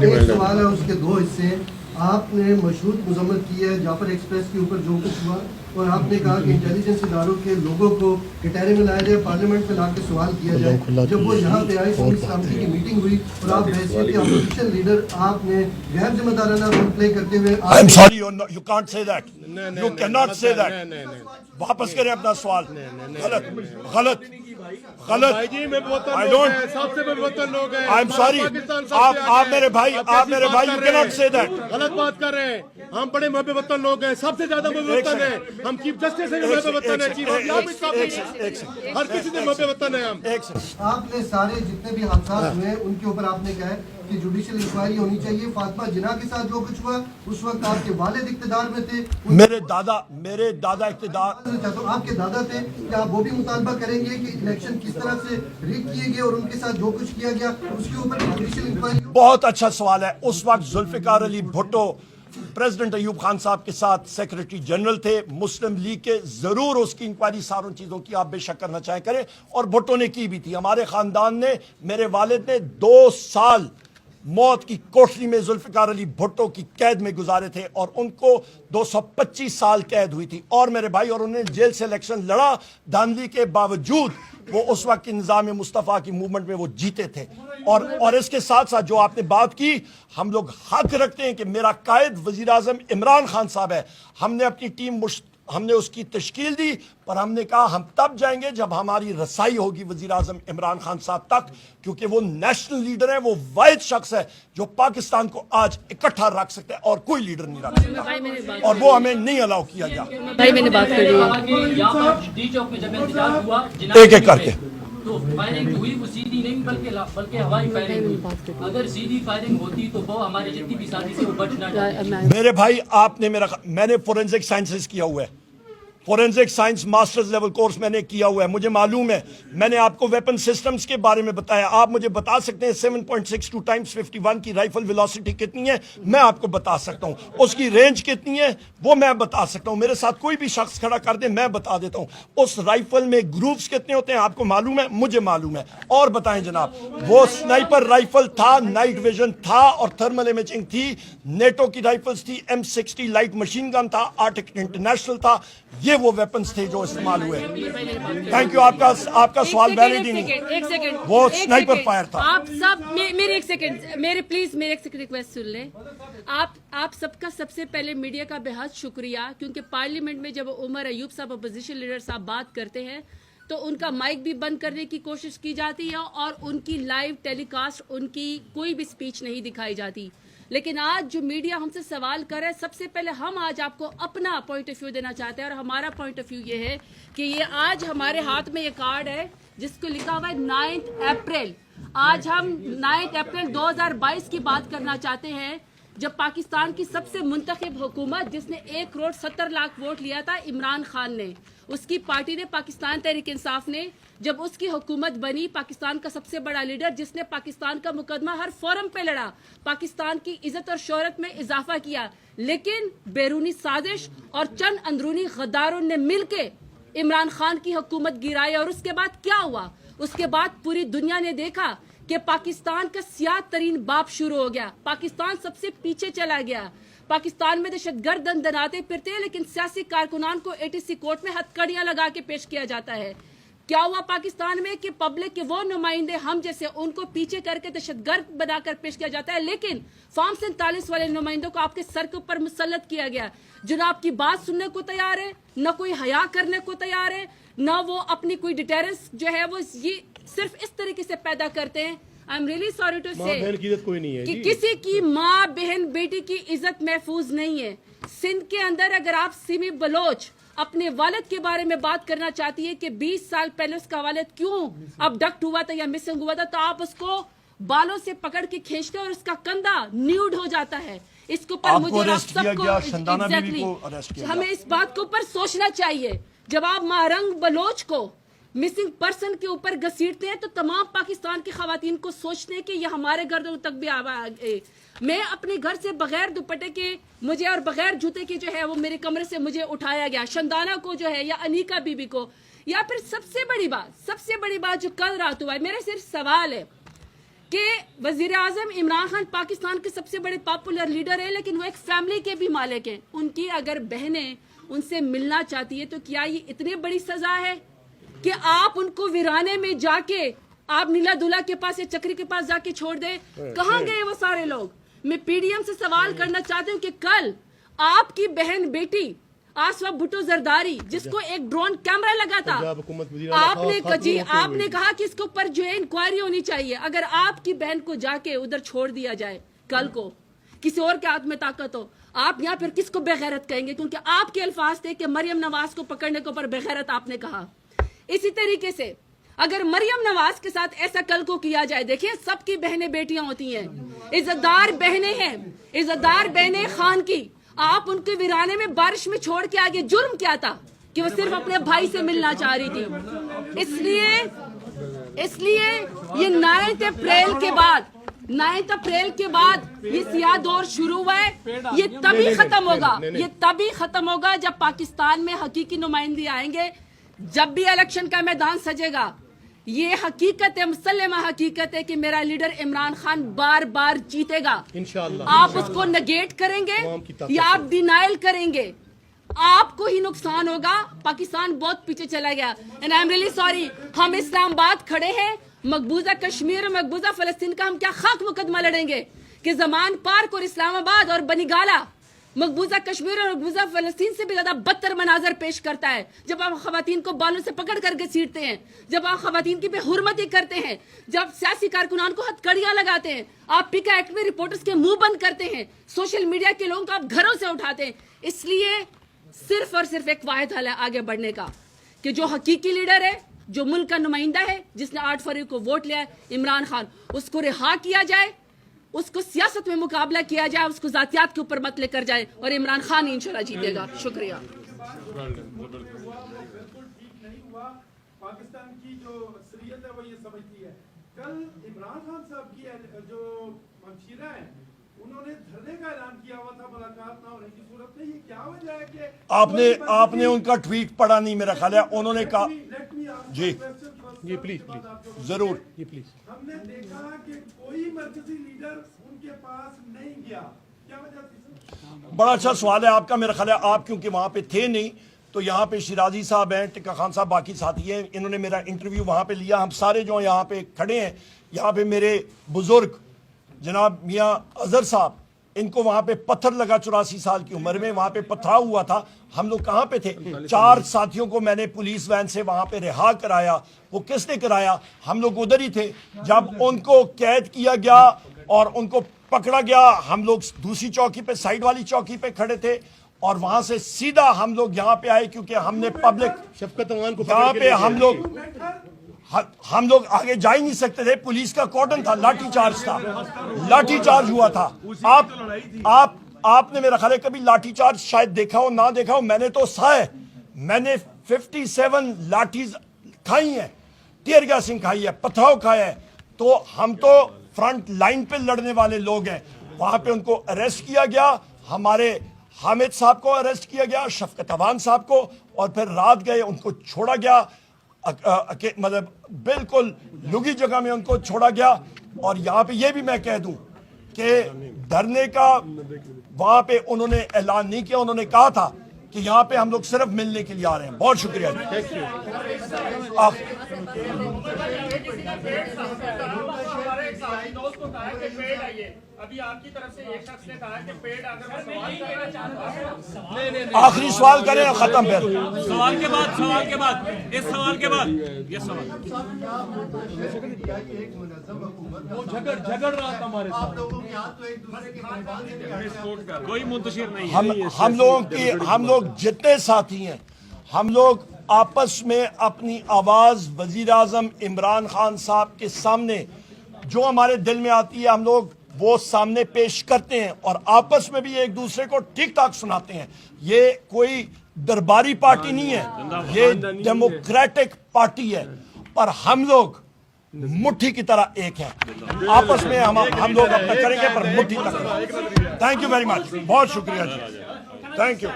एक सवाल है, उसके दो हिस्से हैं। आपने मशहूर मजम्मत की है जाफर एक्सप्रेस के ऊपर जो कुछ हुआ, और आपने कहा कि इंटेलिजेंस इदारों के लोगों को कटहरे में लाया जाए, पार्लियामेंट में ला के सवाल किया जाए। जब वो यहाँ पे आए, सुन्नी सलामती की मीटिंग हुई और आप हैसियत अपोजिशन लीडर आपने गैर जिम्मेदाराना रोल प्ले करते हुए I am sorry, you can't say that, you can not say that. वापस करें अपना सवाल। गलत गलत गलत। भाई जी में आई डोंट, सबसे बेवतन लोग हैं। आई एम सॉरी, आप मेरे भाई, you can not say that. गलत बात कर रहे हैं। हम बड़े बेवतन लोग हैं, सबसे ज्यादा बेवतन है हम। चीफ जस्टिस से भी बेवतन है, चीफ हर किसी से बेवतन है हम। आपने सारे जितने भी हादसा हुए हैं उनके ऊपर आपने कहा है कि जुडिशियल इंक्वायरी होनी चाहिए। फातिमा जिना के साथ जो कुछ हुआ उस वक्त आपके वालिद इख्तिदार में थे, मेरे दादा इख्तिदार, तो आपके दादा थे। क्या आप वो भी मुतालबा करेंगे कि इलेक्शन किस तरह से रिग किए गए और उनके साथ जो कुछ किया गया उसके ऊपर जुडिशियल इंक्वायरी? बहुत अच्छा सवाल है। उस वक्त जुल्फिकार अली भुट्टो प्रेसिडेंट अयूब खान साहब के साथ सेक्रेटरी जनरल थे मुस्लिम लीग के। जरूर उसकी इंक्वायरी सारों चीजों की आप बेशक करना चाहें करें, और भुट्टो ने की भी थी। हमारे खानदान ने, मेरे वालिद ने 2 साल मौत की कोठरी में जुल्फिकार अली भुट्टो की कैद में गुजारे थे, और उनको 225 साल कैद हुई थी। और मेरे भाई, और उन्होंने जेल से इलेक्शन लड़ा, धांधली के बावजूद वो उस वक्त की निज़ाम मुस्तफ़ा की मूवमेंट में वो जीते थे। और इसके साथ साथ जो आपने बात की, हम लोग हक रखते हैं कि मेरा कायद वज़ीर आज़म इमरान खान साहब है। हमने अपनी टीम हमने उसकी तश्कील दी, पर हमने कहा हम तब जाएंगे जब हमारी रसाई होगी वज़ीर आज़म इमरान खान साहब तक, क्योंकि वो नेशनल लीडर है। वो वाहिद शख्स है जो पाकिस्तान को आज इकट्ठा रख सकता है, और कोई लीडर नहीं रख सकता, और वो हमें नहीं अलाउ किया गया। भाई मैंने बात कर ली एक एक करके। तो फायरिंग हुई वो सीधी नहीं बल्कि हवाई फायरिंग हुई। अगर सीधी फायरिंग होती तो वो हमारे जितनी भी साथी से वो बच ना जाए। मेरे भाई, मैंने फोरेंसिक साइंसेस किया हुआ है, forensic science masters level course मैंने किया हुआ है, मुझे मालूम है। मैंने आपको वेपन सिस्टम्स के बारे में बताया। आप मुझे बता सकते हैं 7.62 टाइम्स 51 की राइफल वेलोसिटी कितनी है, मैं आपको बता सकता हूं। उसकी रेंज कितनी है वो मैं बता सकता हूं। मेरे साथ कोई भी शख्स खड़ा कर दे, मैं बता देता हूं। उस राइफल में ग्रूव्स कितने होते हैं आपको मालूम है, मुझे मालूम है। और बताएं जनाब, वो स्नाइपर राइफल था, नाइट विजन था, और थर्मल इमेजिंग थी। नेटो की राइफल्स थी, M60 लाइट मशीन गन था, आर्टिक इंटरनेशनल था। ये वो वेपन्स थे जो इस्तेमाल हुए। Thank you. आपका सवाल वैलिड ही नहीं। एक सेकंड, वो स्नाइपर फायर था। आप सब मेरे एक सेकंड, मेरे एक सेकंड रिक्वेस्ट सुन लें। आप सबका सबसे पहले मीडिया का बेहद शुक्रिया, क्योंकि पार्लियामेंट में जब उमर अयूब साहब अपोजिशन लीडर साहब बात करते हैं तो उनका माइक भी बंद करने की कोशिश की जाती है, और उनकी लाइव टेलीकास्ट उनकी कोई भी स्पीच नहीं दिखाई जाती। लेकिन आज जो मीडिया हमसे सवाल कर रहा है, सबसे पहले हम आज आपको अपना पॉइंट ऑफ व्यू देना चाहते हैं। और हमारा पॉइंट ऑफ व्यू ये है कि ये आज हमारे हाथ में ये कार्ड है जिसको लिखा हुआ है 9 अप्रैल। आज हम 9 अप्रैल 2022 की बात करना चाहते हैं, जब पाकिस्तान की सबसे मुंतखब हुकूमत, जिसने 1 करोड़ 70 लाख वोट लिया था, इमरान खान ने, उसकी पार्टी ने, पाकिस्तान तहरीक इंसाफ ने, जब उसकी हुकूमत बनी, पाकिस्तान का सबसे बड़ा लीडर जिसने पाकिस्तान का मुकदमा हर फोरम पे लड़ा, पाकिस्तान की इज्जत और शोहरत में इजाफा किया, लेकिन बैरूनी साजिश और चंद अंदरूनी गद्दारों ने मिलके इमरान खान की हुकूमत गिराई। और उसके बाद क्या हुआ? उसके बाद पूरी दुनिया ने देखा कि पाकिस्तान का सियाह तरीन बाप शुरू हो गया। पाकिस्तान सबसे पीछे चला गया। पाकिस्तान में दहशतगर्द दंदनाते फिरते हैं, लेकिन सियासी कारकुनान को ATC कोर्ट में हथकड़ियां लगा के पेश किया जाता है। क्या हुआ पाकिस्तान में कि पब्लिक के वो नुमाइंदे हम जैसे, उनको पीछे करके दहशतगर्द बनाकर पेश किया जाता है, लेकिन फॉर्म 47 वाले नुमाइंदों को आपके सर के ऊपर मुसल्लत किया गया, जो ना आपकी बात सुनने को तैयार है, न कोई हया करने को तैयार है, न वो अपनी कोई डिटेरेंस जो है वो ये सिर्फ इस तरीके से पैदा करते हैं। I am really sorry to say कोई नहीं है कि किसी की माँ बहन बेटी की इज्जत महफूज नहीं है। सिंध के अंदर अगर आप सिमी बलोच अपने वालिद के बारे में बात करना चाहती है कि 20 साल पहले उसका वालिद क्यों अबडक्ट हुआ था या मिसिंग हुआ था, तो आप उसको बालों से पकड़ के खींचते और उसका कंधा न्यूड हो जाता है। इसके ऊपर मुझे आप सबको हमें इस बात के ऊपर सोचना चाहिए। जब आप महारंग बलोच को मिसिंग पर्सन के ऊपर घसीटते हैं तो तमाम पाकिस्तान की खवातीन को सोचते हैं कि ये हमारे गर्दों तक भी आए। मैं अपने घर से बगैर दुपट्टे के मुझे और बगैर जूते के जो है वो मेरे कमरे से मुझे उठाया गया, शंदाना को जो है या अनीका बीबी को, या फिर सबसे बड़ी बात जो कल रात हुआ है। मेरा सिर्फ सवाल है کہ وزیر اعظم عمران خان پاکستان کے سب سے بڑے پاپولر لیڈر ہیں، لیکن وہ ایک فیملی کے بھی مالک ہیں. ان کی اگر بہنیں ان سے ملنا چاہتی ہے تو کیا یہ اتنی بڑی سزا ہے کہ آپ ان کو ویرانے میں جا کے آپ نیلا دولہ کے پاس یا چکری کے پاس جا کے چھوڑ دیں؟ کہاں گئے وہ سارے لوگ؟ میں پی ڈی ایم سے سوال کرنا چاہتی ہوں کہ کل آپ کی بہن بیٹی آسوا بھٹو زرداری جس کو ایک ڈرون کیمرہ لگا تھا، آپ نے کہا کہ اس کے اوپر جو ہے انکوائری ہونی چاہیے. اگر آپ کی بہن کو جا کے ادھر چھوڑ دیا جائے کل کو، کسی اور کے ہاتھ میں طاقت ہو، آپ یہاں پھر کس کو بغیرت کہیں گے؟ کیونکہ آپ کے الفاظ تھے کہ مریم نواز کو پکڑنے کے اوپر بغیرت آپ نے کہا. اسی طریقے سے اگر مریم نواز کے ساتھ ایسا کل کو کیا جائے، دیکھیں سب کی بہنیں بیٹیاں ہوتی ہیں، عزتدار بہنیں ہیں، عزتدار بہنیں خان کی، آپ ان کے ویرانے میں بارش میں چھوڑ کے آگے جرم کیا تھا کہ وہ صرف اپنے بھائی سے ملنا چاہ رہی تھی. اس لیے یہ 9 اپریل کے بعد یہ سیاہ دور شروع ہوا ہے. یہ تبھی ختم ہوگا جب پاکستان میں حقیقی نمائندے آئیں گے. جب بھی الیکشن کا میدان سجے گا، یہ حقیقت ہے، مسلمہ حقیقت ہے کہ میرا لیڈر عمران خان بار بار جیتے گا. آپ اس کو نگیٹ کریں گے یا آپ ڈینائل کریں گے، آپ کو ہی نقصان ہوگا. پاکستان بہت پیچھے چلا گیا. And I am really sorry. ہم اسلام آباد کھڑے ہیں، مقبوضہ کشمیر اور مقبوضہ فلسطین کا ہم کیا خاک مقدمہ لڑیں گے کہ زمان پارک اور اسلام آباد اور بنی گالا مقبوضہ کشمیر اور مقبوضہ فلسطین سے بھی زیادہ بدتر مناظر پیش کرتا ہے. جب آپ خواتین کو بالوں سے پکڑ کر کے سیٹتے ہیں، جب آپ خواتین کی بے حرمتی کرتے ہیں، جب سیاسی کارکنان کو ہتھ کڑیاں لگاتے ہیں، آپ پیکا ایکٹ میں رپورٹرز کے منہ بند کرتے ہیں، سوشل میڈیا کے لوگوں کو آپ گھروں سے اٹھاتے ہیں. اس لیے صرف اور صرف ایک واحد حل ہے آگے بڑھنے کا کہ جو حقیقی لیڈر ہے، جو ملک کا نمائندہ ہے، جس نے 8 فروری کو ووٹ لیا ہے، عمران خان، اس کو رہا کیا جائے، اس کو سیاست میں مقابلہ کیا جائے، اس کو ذاتیات کے اوپر مت لے کر جائے اور عمران خان انشاءاللہ جیتے گا. شکریہ. پاکستان کی جو اکثریت ہے وہ یہ سمجھتی ہے. کل عمران خان صاحب کی جو ہمشیرہ ہیں انہوں نے دھرنے کا اعلان کیا ہوا تھا ملاقات نہ ہونے کی صورت میں. یہ کیا وجہ ہے کہ آپ نے ان کا ٹویٹ پڑھا نہیں میرا خیال ہے. انہوں نے کہا جی پلیز ضرور. ہم نے دیکھا کہ کوئی مرکزی لیڈر ان کے پاس نہیں گیا. کیا وجہ تھی؟ بڑا اچھا سوال ہے آپ کا. میرا خیال ہے آپ کیونکہ وہاں پہ تھے نہیں، تو یہاں پہ شیرازی صاحب ہیں، ٹکا خان صاحب، باقی ساتھی ہیں، انہوں نے میرا انٹرویو وہاں پہ لیا. ہم سارے جو یہاں پہ کھڑے ہیں، یہاں پہ میرے بزرگ جناب میاں اظہر صاحب، ان کو وہاں پہ پتھر لگا 84 سال کی عمر میں، وہاں پہ پتھراؤ ہوا تھا. ہم لوگ کہاں پہ تھے؟ 4 ساتھیوں کو میں نے پولیس وین سے وہاں پہ رہا کرایا. وہ کس نے کرایا؟ ہم لوگ ادھر ہی تھے. جب ان کو قید کیا گیا اور ان کو پکڑا گیا، ہم لوگ دوسری چوکی پہ، سائیڈ والی چوکی پہ کھڑے تھے، اور وہاں سے سیدھا ہم لوگ یہاں پہ آئے کیونکہ ہم نے پبلک شفقت امان کو یہاں پہ ہم لوگ آگے جا ہی نہیں سکتے تھے. پولیس کا کارڈن تھا، لاٹھی چارج تھا، لاٹھی چارج ہوا تھا. آپ نے میرا خیال ہے کبھی لاٹھی چارج شاید دیکھا ہو، نہ دیکھا ہو. میں نے تو سہا ہے. میں نے 57 لاٹھیز کھائی ہیں، ٹیئر گیسنگ کھائی ہے، پتھراؤ کھایا ہے. تو ہم تو فرنٹ لائن پہ لڑنے والے لوگ ہیں. وہاں پہ ان کو اریسٹ کیا گیا، ہمارے حامد صاحب کو اریسٹ کیا گیا، شفقت امان صاحب کو، اور پھر رات گئے ان کو چھوڑا گیا. مطلب بالکل لگی جگہ میں ان کو چھوڑا گیا. اور یہاں پہ یہ بھی میں کہہ دوں کہ دھرنے کا وہاں پہ انہوں نے اعلان نہیں کیا. انہوں نے کہا تھا کہ یہاں پہ ہم لوگ صرف ملنے کے لیے آ رہے ہیں. بہت شکریہ جی. آخری سوال کریں ختم. پھر سوال کے بعد اس سوال کے بعد یہ سوال جھگڑ رہا تھا ہمارے ساتھ، کوئی منتشر نہیں. ہم لوگ جتنے ساتھی ہیں، ہم لوگ آپس میں اپنی آواز وزیر اعظم عمران خان صاحب کے سامنے جو ہمارے دل میں آتی ہے، ہم لوگ وہ سامنے پیش کرتے ہیں، اور آپس میں بھی ایک دوسرے کو ٹھیک ٹھاک سناتے ہیں. یہ کوئی درباری پارٹی نہیں ہے، یہ ڈیموکریٹک پارٹی ہے، اور ہم لوگ مٹھی کی طرح ایک ہیں. آپس میں ہم لوگ اپنا کریں گے پر مٹھی تک. Thank you very much. بہت شکریہ جی. Thank you.